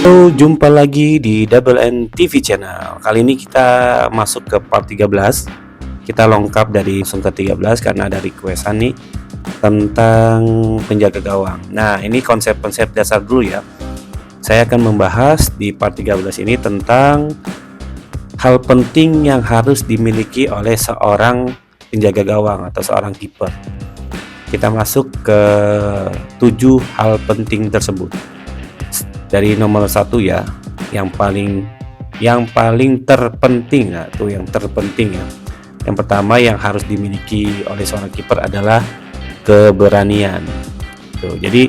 Halo, jumpa lagi di Double N TV Channel. Kali ini kita masuk ke part 13. Kita lengkap dari langsung ke 13 karena ada requestan nih tentang penjaga gawang. Nah, ini konsep-konsep dasar dulu ya. Saya akan membahas di part 13 ini tentang hal penting yang harus dimiliki oleh seorang penjaga gawang atau seorang kiper. Kita masuk ke 7 hal penting tersebut. Dari nomor 1 ya, yang paling terpenting. Nah, itu yang terpenting ya. Yang pertama yang harus dimiliki oleh seorang kiper adalah keberanian. Tuh, jadi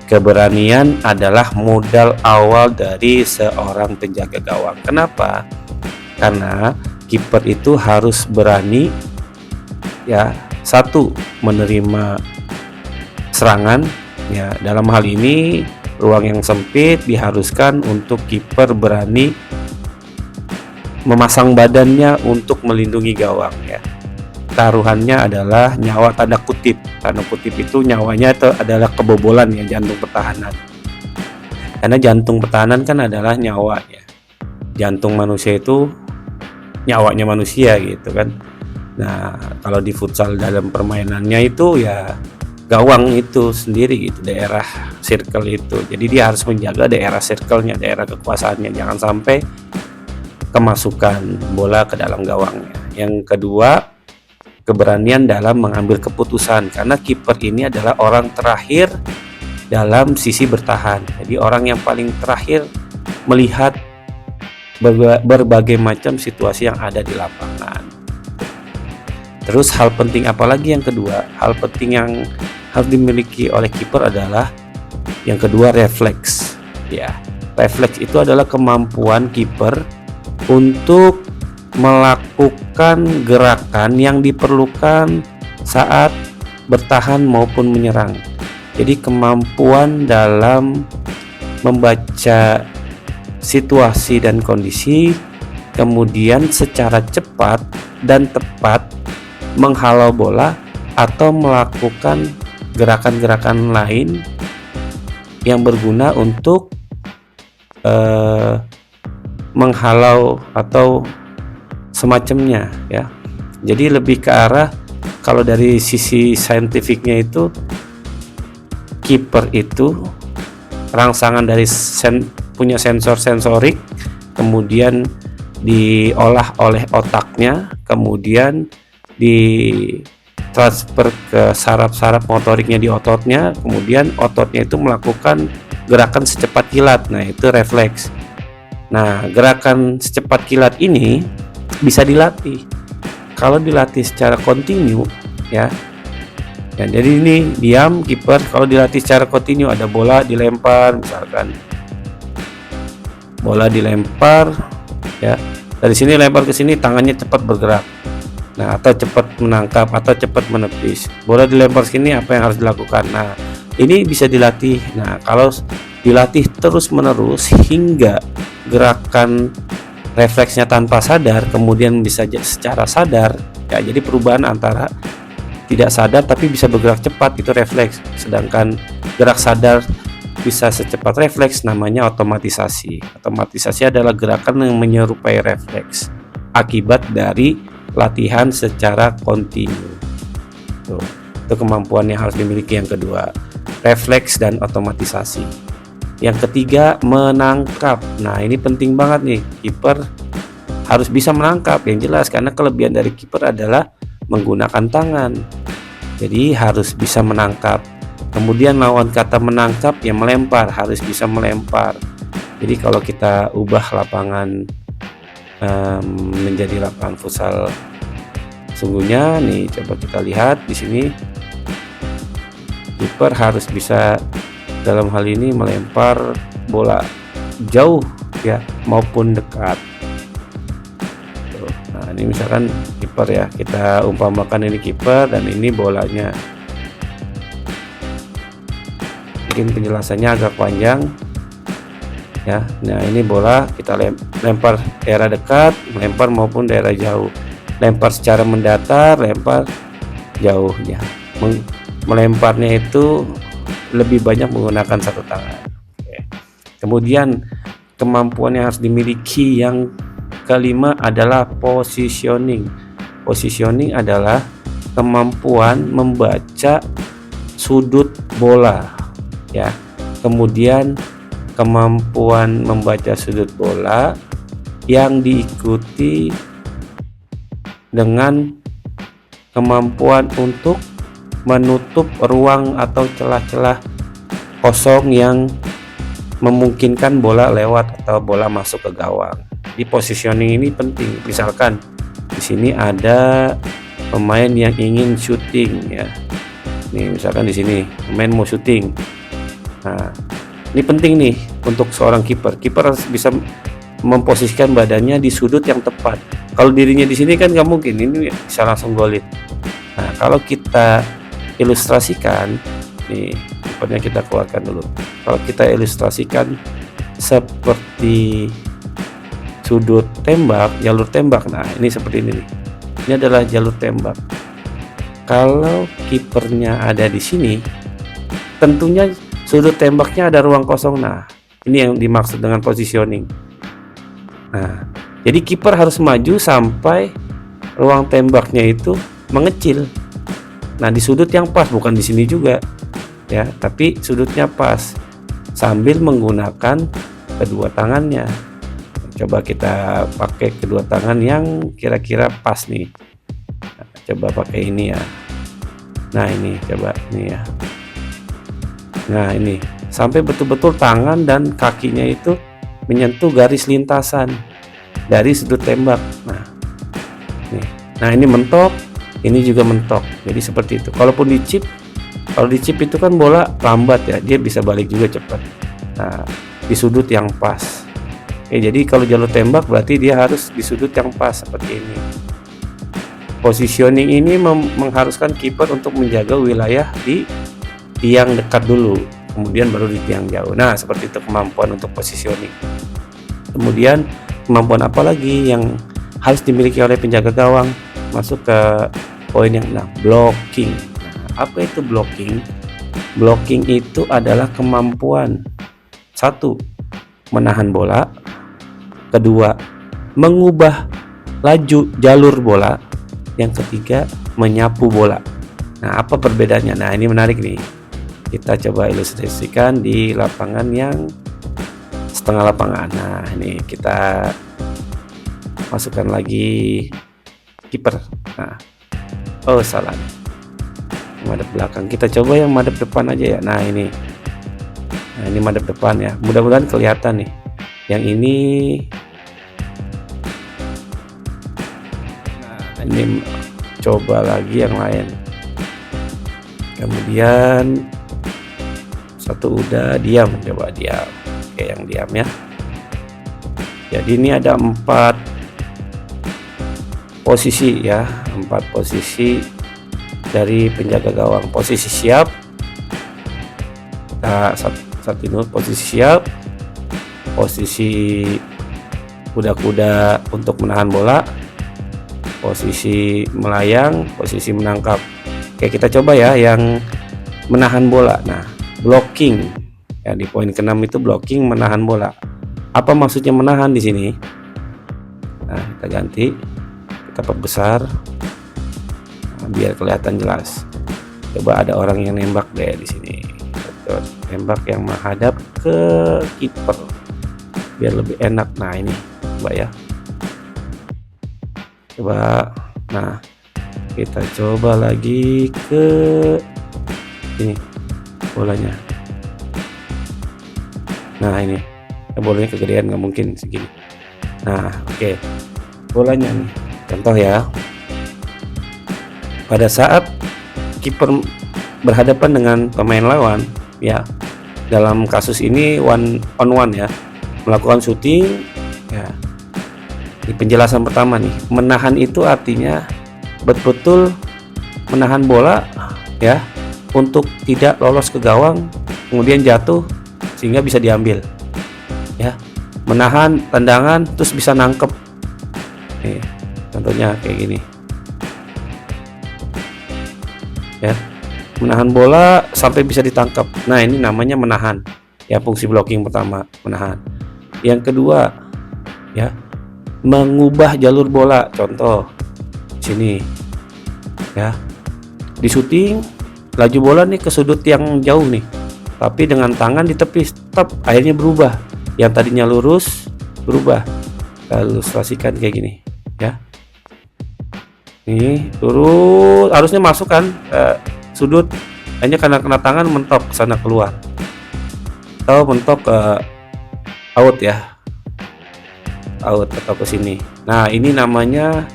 keberanian adalah modal awal dari seorang penjaga gawang. Kenapa? Karena kiper itu harus berani ya, satu, menerima serangan ya. Dalam hal ini ruang yang sempit diharuskan untuk kiper berani memasang badannya untuk melindungi gawang ya. Taruhannya adalah nyawa, tanda kutip itu nyawanya itu adalah kebobolan ya, jantung pertahanan. Karena jantung pertahanan kan adalah nyawa ya. Jantung manusia itu nyawanya manusia gitu kan. Nah, kalau di futsal dalam permainannya itu ya gawang itu sendiri gitu, daerah circle itu. Jadi dia harus menjaga daerah circle-nya, daerah kekuasaannya, jangan sampai kemasukan bola ke dalam gawangnya. Yang kedua, keberanian dalam mengambil keputusan, karena kiper ini adalah orang terakhir dalam sisi bertahan. Jadi orang yang paling terakhir melihat berbagai macam situasi yang ada di lapangan. Terus hal penting apalagi yang kedua? Hal penting yang harus dimiliki oleh kiper adalah yang kedua, refleks. Ya, refleks itu adalah kemampuan kiper untuk melakukan gerakan yang diperlukan saat bertahan maupun menyerang. Jadi kemampuan dalam membaca situasi dan kondisi, kemudian secara cepat dan tepat menghalau bola atau melakukan gerakan-gerakan lain yang berguna untuk menghalau atau semacamnya ya. Jadi lebih ke arah, kalau dari sisi saintifiknya itu, kiper itu rangsangan dari punya sensor sensorik, kemudian diolah oleh otaknya, kemudian di transfer ke saraf-saraf motoriknya di ototnya, kemudian ototnya itu melakukan gerakan secepat kilat. Nah, itu refleks. Nah, gerakan secepat kilat ini bisa dilatih. Kalau dilatih secara kontinu ya. Ya, jadi ini diam kiper, kalau dilatih secara kontinu, ada bola dilempar misalkan. Bola dilempar ya. Dari sini lempar ke sini, tangannya cepat bergerak. Nah, atau cepat menangkap atau cepat menepis. Bola dilempar sini, apa yang harus dilakukan? Nah, ini bisa dilatih. Nah, kalau dilatih terus-menerus hingga gerakan refleksnya tanpa sadar, kemudian bisa secara sadar ya. Jadi perubahan antara tidak sadar tapi bisa bergerak cepat, itu refleks. Sedangkan gerak sadar bisa secepat refleks, namanya otomatisasi. Otomatisasi adalah gerakan yang menyerupai refleks akibat dari latihan secara kontinu. Tuh, itu kemampuan yang harus dimiliki yang kedua, refleks dan otomatisasi. Yang ketiga, menangkap. Nah, ini penting banget nih, kiper harus bisa menangkap, yang jelas, karena kelebihan dari kiper adalah menggunakan tangan. Jadi harus bisa menangkap. Kemudian lawan kata menangkap ya melempar, harus bisa melempar. Jadi kalau kita ubah lapangan menjadi lapangan futsal sungguhnya nih, coba kita lihat di sini, kiper harus bisa dalam hal ini melempar bola jauh ya maupun dekat. Tuh. Nah, ini misalkan kiper ya, kita umpamakan ini kiper dan ini bolanya. Mungkin penjelasannya agak panjang ya. Nah, ini bola kita lempar daerah dekat, melempar maupun daerah jauh. Lempar secara mendatar, lempar jauh ya. Melemparnya itu lebih banyak menggunakan satu tangan. Oke. Kemudian kemampuan yang harus dimiliki. Yang kelima adalah positioning. Positioning adalah kemampuan membaca sudut bola, ya. Kemudian kemampuan membaca sudut bola yang diikuti dengan kemampuan untuk menutup ruang atau celah-celah kosong yang memungkinkan bola lewat atau bola masuk ke gawang. Di positioning ini penting. Misalkan di sini ada pemain yang ingin syuting, ya. Nih, misalkan di sini pemain mau syuting. Nah, ini penting nih untuk seorang kiper. Kiper harus bisa memposisikan badannya di sudut yang tepat. Kalau dirinya di sini kan nggak mungkin, ini bisa langsung golin. Nah, kalau kita ilustrasikan, nih kipernya kita keluarkan dulu. Kalau kita ilustrasikan seperti sudut tembak, jalur tembak. Nah, ini seperti ini nih. Ini adalah jalur tembak. Kalau kipernya ada di sini, tentunya sudut tembaknya ada ruang kosong. Nah, ini yang dimaksud dengan positioning. Nah, jadi kiper harus maju sampai ruang tembaknya itu mengecil. Nah, di sudut yang pas, bukan di sini juga, ya, tapi sudutnya pas sambil menggunakan kedua tangannya. Coba kita pakai kedua tangan yang kira-kira pas nih. Nah, coba pakai ini ya. Nah, ini coba ini ya. Nah, ini sampai betul-betul tangan dan kakinya itu menyentuh garis lintasan dari sudut tembak. Nah, nih. Nah, ini mentok, ini juga mentok. Jadi seperti itu. Kalaupun di chip, kalau di chip itu kan bola lambat ya, dia bisa balik juga cepat. Nah, di sudut yang pas. Jadi kalau jalur tembak berarti dia harus di sudut yang pas seperti ini. Positioning ini mengharuskan kiper untuk menjaga wilayah di tiang dekat dulu, kemudian baru di tiang jauh. Nah, seperti itu kemampuan untuk positioning. Kemudian kemampuan apa lagi yang harus dimiliki oleh penjaga gawang? Masuk ke poin yang 6, blocking. Nah, apa itu blocking? Blocking itu adalah kemampuan, satu, menahan bola, kedua, mengubah laju jalur bola, yang ketiga, menyapu bola. Nah, apa perbedaannya? Nah, ini menarik nih. Kita coba ilustrasikan di lapangan yang setengah lapangan. Nah, ini kita masukkan lagi kiper. Nah, oh salah, madep belakang. Kita coba yang madep depan aja ya. Nah, ini madep depan ya. Mudah-mudahan kelihatan nih. Yang ini, nah ini coba lagi yang lain. Kemudian satu udah, diam, coba diam. Oke, yang diam ya. Jadi ini ada 4 posisi ya, 4 posisi dari penjaga gawang. Posisi siap, nah, saat ini posisi siap, posisi kuda-kuda untuk menahan bola, posisi melayang, posisi menangkap. Oke, kita coba ya yang menahan bola. Nah, blocking ya, di poin ke-6 itu blocking, menahan bola. Apa maksudnya menahan di sini? Nah, kita ganti, kita perbesar, nah, biar kelihatan jelas. Coba ada orang yang nembak deh di sini. Betul, nembak yang menghadap ke kiper biar lebih enak. Nah, ini coba ya. Coba, nah kita coba lagi ke ini bolanya. Nah, ini bolanya kegedean, nggak mungkin segini. Nah, oke, bolanya nih, contoh ya. Pada saat kiper berhadapan dengan pemain lawan ya, dalam kasus ini 1 on 1 ya, melakukan shooting ya. Di penjelasan pertama nih, menahan itu artinya betul-betul menahan bola ya, untuk tidak lolos ke gawang kemudian jatuh sehingga bisa diambil ya. Menahan tendangan terus bisa nangkep. Nih, contohnya kayak gini ya, menahan bola sampai bisa ditangkap. Nah, ini namanya menahan ya, fungsi blocking pertama, menahan. Yang kedua, ya, mengubah jalur bola. Contoh sini, ya, di syuting laju bola nih ke sudut yang jauh nih, tapi dengan tangan di tepi, stop, akhirnya berubah. Yang tadinya lurus berubah. Lalu ilustrasikan kayak gini, ya. Ini lurus, harusnya masuk kan sudut, hanya karena kena tangan mentok ke sana keluar, atau mentok ke out, ya, out atau ke sini. Nah, ini namanya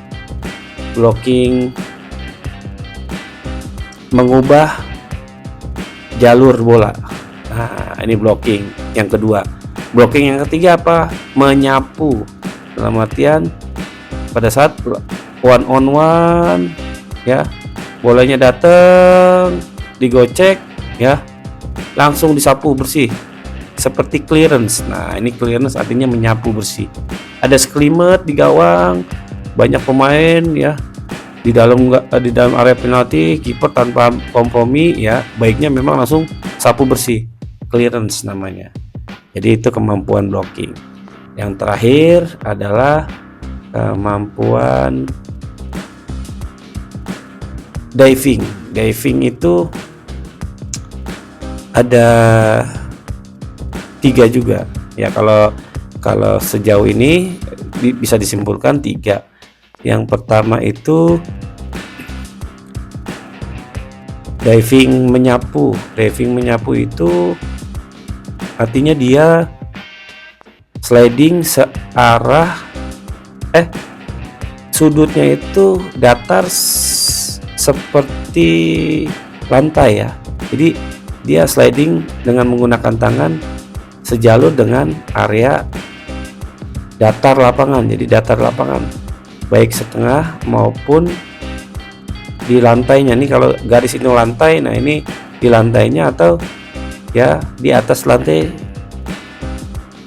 blocking, mengubah jalur bola. Nah, ini blocking yang kedua. Blocking yang ketiga apa? Menyapu. Dalam artian pada saat one on one, ya, bolanya datang, digocek, ya, langsung disapu bersih seperti clearance. Nah, ini clearance artinya menyapu bersih. Ada sekelimet di gawang, banyak pemain, ya, di dalam area penalti, kiper tanpa kompromi, ya, baiknya memang langsung sapu bersih, clearance namanya. Jadi itu kemampuan blocking. Yang terakhir adalah kemampuan diving. Diving itu ada 3 juga, ya. Kalau sejauh ini bisa disimpulkan 3. Yang pertama itu diving menyapu. Diving menyapu itu artinya dia sliding searah, sudutnya itu datar seperti lantai, ya. Jadi dia sliding dengan menggunakan tangan sejalur dengan area datar lapangan. Jadi datar lapangan, baik setengah maupun di lantainya. Nih kalau garis ini lantai, nah ini di lantainya, atau, ya, di atas lantai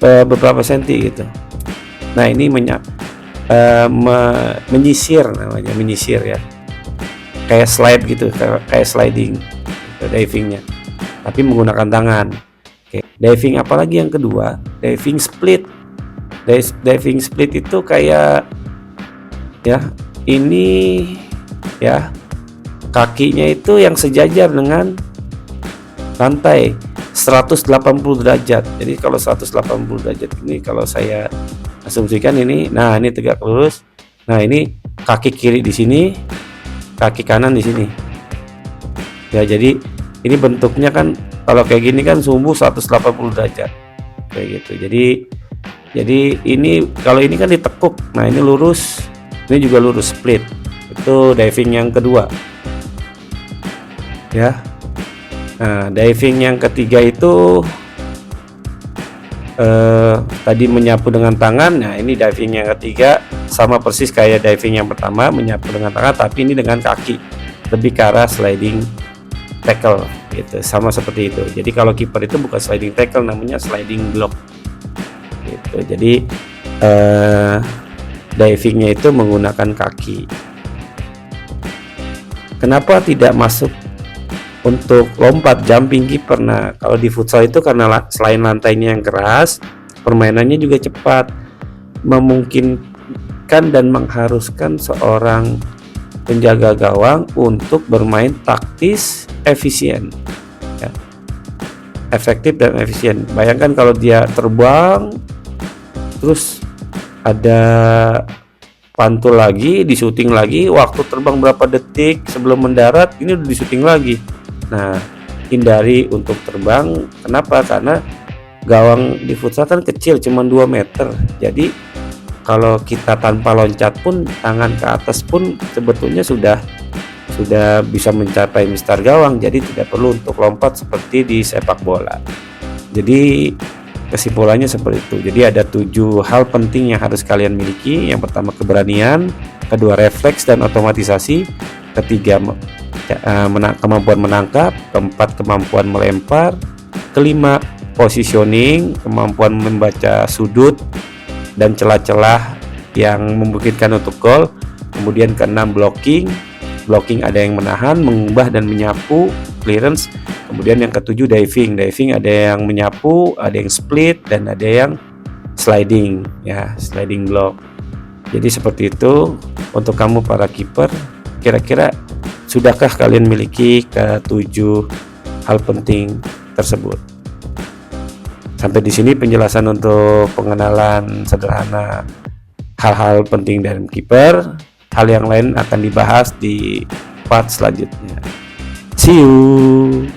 beberapa senti gitu. Nah, ini menyisir namanya, menyisir, ya, kayak slide gitu, kayak sliding divingnya, tapi menggunakan tangan. Oke. Diving apalagi yang kedua? Diving split. Diving split itu kayak, ya, ini, ya, kakinya itu yang sejajar dengan lantai 180 derajat. Jadi kalau 180 derajat ini, kalau saya asumsikan ini, nah ini tegak lurus. Nah, ini kaki kiri di sini, kaki kanan di sini. Ya, jadi ini bentuknya kan kalau kayak gini kan sumbu 180 derajat. Kayak gitu. Jadi ini kalau ini kan ditekuk. Nah, ini lurus, ini juga lurus, split. Itu diving yang kedua. Ya. Nah, diving yang ketiga itu tadi menyapu dengan tangan. Nah, ini diving yang ketiga sama persis kayak diving yang pertama, menyapu dengan tangan, tapi ini dengan kaki, lebih ke arah sliding tackle gitu, sama seperti itu. Jadi kalau kiper itu bukan sliding tackle, namanya sliding block gitu. Jadi divingnya itu menggunakan kaki. Kenapa tidak masuk untuk lompat, jumping kiper? Nah, kalau di futsal itu karena selain lantainya yang keras, permainannya juga cepat, memungkinkan dan mengharuskan seorang penjaga gawang untuk bermain taktis, efisien, ya, efektif dan efisien. Bayangkan kalau dia terbang, terus ada pantul lagi, disuting lagi, waktu terbang berapa detik sebelum mendarat, ini udah disuting lagi. Nah, hindari untuk terbang. Kenapa? Karena gawang di futsal kan kecil, cuma 2 meter. Jadi kalau kita tanpa loncat pun, tangan ke atas pun sebetulnya sudah bisa mencapai mistar gawang. Jadi tidak perlu untuk lompat seperti di sepak bola. Jadi kesimpulannya seperti itu. Jadi ada 7 hal penting yang harus kalian miliki. Yang pertama keberanian, kedua refleks dan otomatisasi, ketiga kemampuan menangkap, keempat kemampuan melempar, kelima positioning, kemampuan membaca sudut dan celah-celah yang memungkinkan untuk gol, kemudian keenam blocking ada yang menahan, mengubah dan menyapu, clearance, kemudian yang ketujuh diving ada yang menyapu, ada yang split, dan ada yang sliding ya, sliding block. Jadi seperti itu untuk kamu para kiper. Kira-kira sudahkah kalian miliki ketujuh hal penting tersebut? Sampai di sini penjelasan untuk pengenalan sederhana hal-hal penting dari kiper. Hal yang lain akan dibahas di part selanjutnya. See you.